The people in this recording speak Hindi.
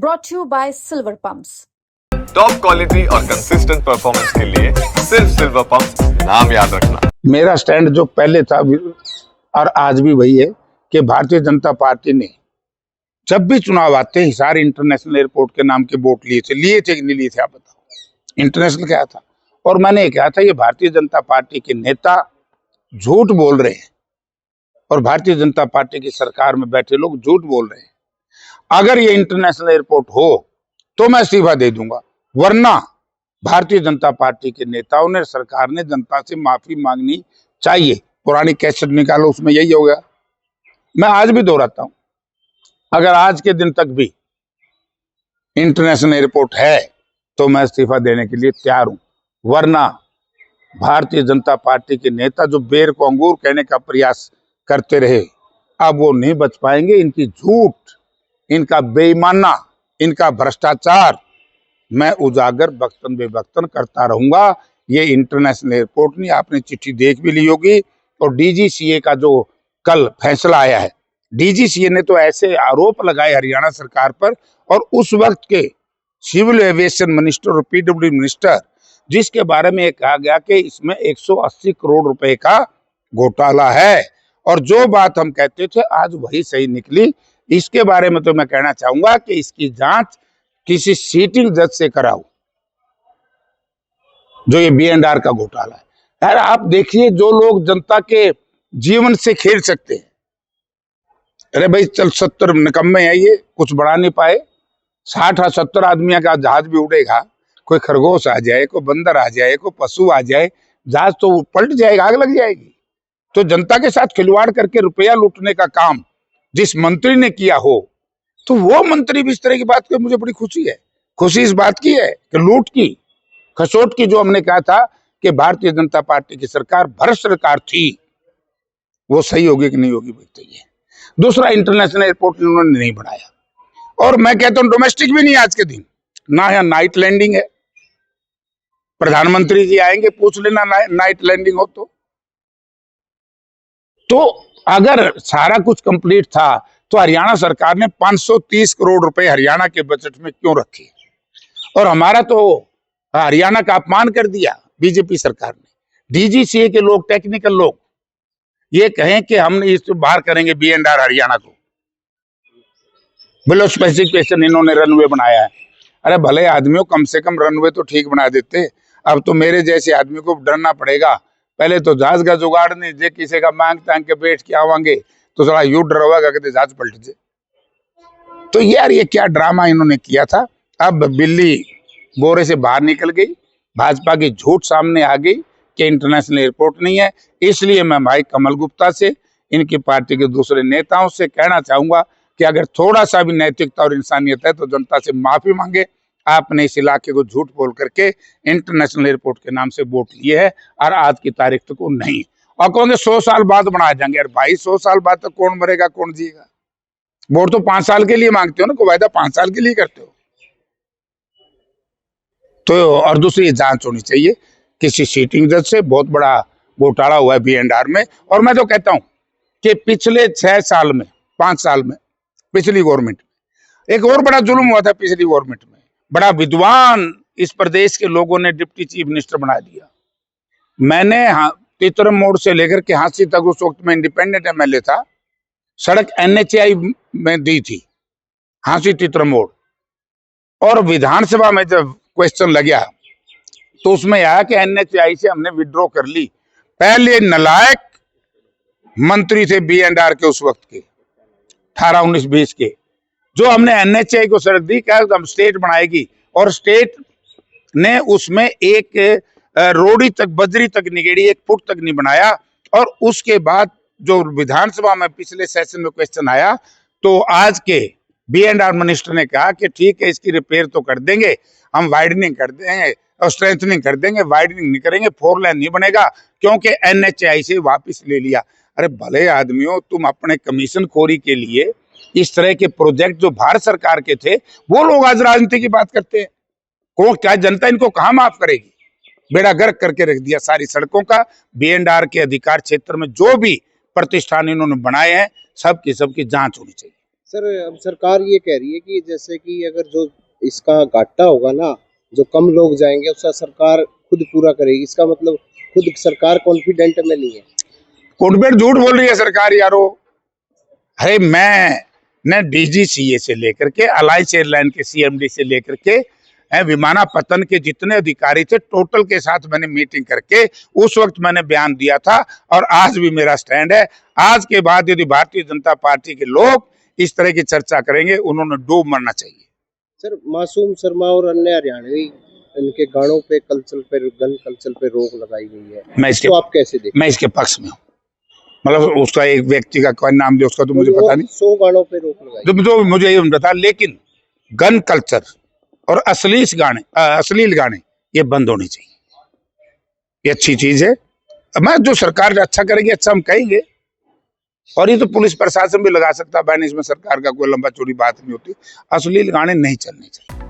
brought to you by Silver Pumps. Top quality और कंसिस्टेंट परफॉर्मेंस के लिए सिर्फ सिल्वर पंप्स, नाम याद रखना। मेरा स्टैंड जो पहले था और आज भी वही है कि भारतीय जनता पार्टी ने जब भी चुनाव आते हैं हिसार इंटरनेशनल एयरपोर्ट के नाम के वोट लिए थे कि नहीं लिए थे, आप बताओ। इंटरनेशनल क्या था, और मैंने कहा था ये भारतीय जनता पार्टी के नेता झूठ बोल रहे हैं और भारतीय जनता पार्टी की सरकार में बैठे लोग झूठ बोल रहे हैं। अगर ये इंटरनेशनल एयरपोर्ट हो तो मैं इस्तीफा दे दूंगा, वरना भारतीय जनता पार्टी के नेताओं ने, सरकार ने जनता से माफी मांगनी चाहिए। पुरानी कैसेट निकालो, उसमें यही हो गया। मैं आज भी दोहराता हूं, अगर आज के दिन तक भी इंटरनेशनल एयरपोर्ट है तो मैं इस्तीफा देने के लिए तैयार हूं, वरना भारतीय जनता पार्टी के नेता जो बेर को अंगूर कहने का प्रयास करते रहे, अब वो नहीं बच पाएंगे। इनकी झूठ, इनका बेईमाना, इनका भ्रष्टाचार मैं उजागर वक्तन बेवक्तन करता रहूंगा। ये इंटरनेशनल एयरपोर्ट नहीं, आपने चिट्ठी देख भी ली होगी। और डीजीसीए का जो कल फैसला आया है, डीजीसीए ने तो ऐसे आरोप लगाए हरियाणा सरकार पर, और उस वक्त के सिविल एविएशन मिनिस्टर और पीडब्ल्यू मिनिस्टर, जिसके बारे में कहा गया कि इसमें 180 करोड़ रुपए का घोटाला है। और जो बात हम कहते थे आज वही सही निकली। इसके बारे में तो मैं कहना चाहूंगा कि इसकी जांच किसी सीटिंग जज से कराओ, जो ये B&R का घोटाला है। यार आप देखिए, जो लोग जनता के जीवन से खेल सकते हैं, अरे भाई चल 70 निकम्मे है, ये कुछ बढ़ा नहीं पाए। 60-70 आदमियों का जहाज भी उड़ेगा, कोई खरगोश आ जाए, कोई बंदर आ जाए, कोई पशु आ जाए, जहाज तो पलट जाएगा, आग लग जाएगी। तो जनता के साथ खिलवाड़ करके रुपया लूटने का काम जिस मंत्री ने किया हो, तो वो मंत्री भी इस तरह की बात कर, मुझे बड़ी खुशी है। खुशी इस बात की है कि लूट की, खसोट की, जो हमने कहा था कि भारतीय जनता पार्टी की सरकार भ्रष्ट सरकार थी, वो सही होगी कि नहीं होगी बताइए। दूसरा, इंटरनेशनल एयरपोर्ट उन्होंने नहीं बनाया, और मैं कहता हूं डोमेस्टिक भी नहीं आज के दिन, ना यहाँ नाइट लैंडिंग है। प्रधानमंत्री जी आएंगे, पूछ लेना नाइट लैंडिंग हो तो अगर सारा कुछ कंप्लीट था तो हरियाणा सरकार ने 530 करोड़ रुपए हरियाणा के बजट में क्यों रखे, और हमारा तो हरियाणा का अपमान कर दिया बीजेपी सरकार ने। डीजीसीए के लोग, टेक्निकल लोग ये कहें कि हम इस बाहर करेंगे B&R हरियाणा को, बिलो स्पेसिफिकेशन इन्होंने रनवे बनाया है। अरे भले आदमियों, कम से कम रनवे तो ठीक बना देते। अब तो मेरे जैसे आदमी को डरना पड़ेगा, पहले तो जहाज का जुगाड़ नहीं, जे किसी का मांग तांग के बैठ के आवांगे तो थोड़ा यू डर होगा कि जहाज पलट जाए। तो यार ये क्या ड्रामा इन्होंने किया था। अब बिल्ली बोरे से बाहर निकल गई, भाजपा की झूठ सामने आ गई कि इंटरनेशनल एयरपोर्ट नहीं है। इसलिए मैं भाई कमल गुप्ता से, इनकी पार्टी के दूसरे नेताओं से कहना चाहूंगा कि अगर थोड़ा सा भी नैतिकता और इंसानियत है तो जनता से माफी मांगे। आपने इस इलाके को झूठ बोल करके इंटरनेशनल एयरपोर्ट के नाम से वोट लिए है, और आज की तारीख तक को नहीं, और कहोगे 100 साल बाद बनाए जाएंगे। यार भाई 100 साल बाद तक कौन मरेगा, कौन जिएगा। वोट तो 5 साल के लिए मांगते हो ना, कोई वायदा 5 साल के लिए करते हो। तो और दूसरी, जांच होनी चाहिए किसी सीटिंग जज से। बहुत बड़ा घोटाला हुआ है B&R में। और मैं तो कहता हूं कि पिछले 6 साल में, 5 साल में, पिछली गवर्नमेंट में एक और बड़ा जुल्म हुआ था। पिछली गवर्नमेंट में बड़ा विद्वान इस प्रदेश के लोगों ने डिप्टी चीफ मिनिस्टर बना दिया। मैंने तितरम मोड़ से लेकर के हांसी तक, उस वक्त में इंडिपेंडेंट MLA था, सड़क NHAI में दी थी, हांसी तितरम मोड़। और विधानसभा में जब क्वेश्चन लगा तो उसमें आया कि NHAI से हमने विड्रॉ कर ली। पहले नालायक मंत्री थे B&R के उस वक्त के, 18, 19, 20 के, जो हमने NHAI को सड़क दी, क्या हम स्टेट बनाएगी, और स्टेट ने उसमें एक रोड़ी तक, बजरी तक निगेड़ी, 1 फुट तक नहीं बनाया। और उसके बाद जो विधानसभा में पिछले सेशन में क्वेश्चन आया तो आज के B&R मिनिस्टर ने कहा कि ठीक है, इसकी रिपेयर तो कर देंगे, हम वाइडनिंग कर देंगे और स्ट्रेंथनिंग कर देंगे, वाइडनिंग नहीं करेंगे, 4 लेन नहीं बनेगा, क्योंकि NHAI से वापस ले लिया। अरे भले आदमियों, तुम अपने कमीशन खोरी के लिए इस तरह के प्रोजेक्ट जो भारत सरकार के थे, वो लोग आज राजनीति की बात करते हैं। क्या जनता इनको कहां माफ करेगी। बेड़ा गर्क करके रख दिया सारी सड़कों का। B&R के अधिकार क्षेत्र में जो भी प्रतिष्ठान इन्होंने बनाए हैं, सबकी जांच होनी चाहिए। सर अब सरकार ये कह रही है कि जैसे कि अगर जो इसका घाटा होगा ना, जो कम लोग जाएंगे उसका सरकार खुद पूरा करेगी। इसका मतलब खुद सरकार कॉन्फिडेंट में नहीं है। कॉन्फिडेंट झूठ बोल रही है सरकार यारो। अरे मैं डीजीसीए से लेकर के अलायंस एयरलाइन के सीएमडी से लेकर के विमानापत्तन के जितने अधिकारी थे टोटल के साथ मैंने मीटिंग करके उस वक्त मैंने बयान दिया था, और आज भी मेरा स्टैंड है। आज के बाद यदि भारतीय जनता पार्टी के लोग इस तरह की चर्चा करेंगे, उन्होंने डूब मरना चाहिए। सर मासूम शर्मा और अन्य हरियाणवी इनके गानों पे गन कल्चर पे रोक लगाई गई है, तो आप कैसे देखते? मैं इसके पक्ष में हूँ। मतलब उसका एक व्यक्ति का कोई नाम दे उसका तो मुझे पता नहीं, 100 गानों पे रोक लगाई जो मुझे ये बता, लेकिन गन कल्चर और अश्लील गाने ये बंद होने चाहिए। ये अच्छी चीज है। मैं जो सरकार अच्छा करेगी अच्छा हम कहेंगे, और ये तो पुलिस प्रशासन भी लगा सकता है बैन, इसमें सरकार का कोई लंबा चौड़ी बात नहीं होती। अश्लील गाने नहीं चलने चाहिए।